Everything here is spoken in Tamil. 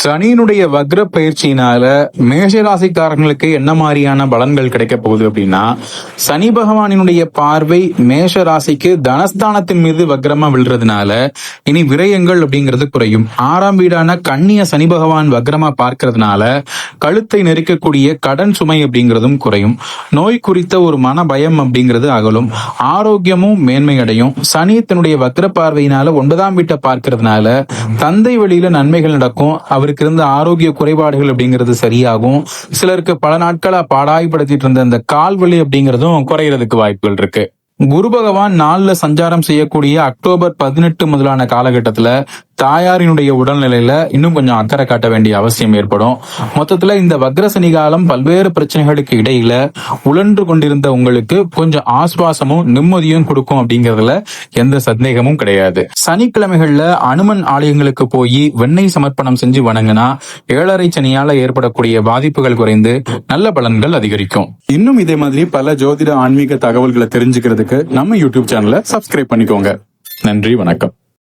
சனியினுடைய வக்ர பயிற்சியினால மேஷராசிக்காரங்களுக்கு என்ன மாதிரியான பலன்கள் கிடைக்க போகுது அப்படின்னா, சனி பகவானினுடைய பார்வை மேஷ ராசிக்கு தனஸ்தானத்தின் மீது வக்ரமா விழுறதுனால இனி விரயங்கள் அப்படிங்கிறது குறையும். 6ஆம் வீடான கன்னிய சனி பகவான் வக்ரமா பார்க்கறதுனால கழுத்தை நெருக்கக்கூடிய கடன் சுமை அப்படிங்கிறதும் குறையும். நோய் குறித்த ஒரு மன பயம் அப்படிங்கிறது அகலும். ஆரோக்கியமும் மேன்மை அடையும். சனி தன்னுடைய வக்ர பார்வையினால 9ஆம் வீட்டை பார்க்கறதுனால தந்தை வழியில நன்மைகள் நடக்கும். அவருக்கு இருந்த ஆரோக்கிய குறைபாடுகள் அப்படிங்கிறது சரியாகும். சிலருக்கு பல நாட்களா பாடாய்படுத்திட்டு இருந்த அந்த கால் வலி அப்படிங்கிறதும் குறையறதுக்கு வாய்ப்புகள் இருக்கு. குரு பகவான் 4ல சஞ்சாரம் செய்யக்கூடிய அக்டோபர் 18 முதலான காலகட்டத்துல தாயாரினுடைய உடல்நிலையில இன்னும் கொஞ்சம் அக்கறை காட்ட வேண்டிய அவசியம் ஏற்படும். மொத்தத்துல இந்த வக்ர சனி காலம் பல்வேறு பிரச்சனைகளுக்கு இடையில உழன்று கொண்டிருந்த உங்களுக்கு கொஞ்சம் ஆஸ்வாசமும் நிம்மதியும் கொடுக்கும் அப்படிங்கறதுல எந்த சந்தேகமும் கிடையாது. சனிக்கிழமைகள்ல அனுமன் ஆலயங்களுக்கு போய் வெண்ணெய் சமர்ப்பணம் செஞ்சு வணங்கினா 7.5 சனியால ஏற்படக்கூடிய பாதிப்புகள் குறைந்து நல்ல பலன்கள் அதிகரிக்கும். இன்னும் இதே மாதிரி பல ஜோதிட ஆன்மீக தகவல்களை தெரிஞ்சுக்கிறதுக்கு நம்ம யூடியூப் சேனலை சப்ஸ்கிரைப் பண்ணிக்கோங்க. நன்றி, வணக்கம்.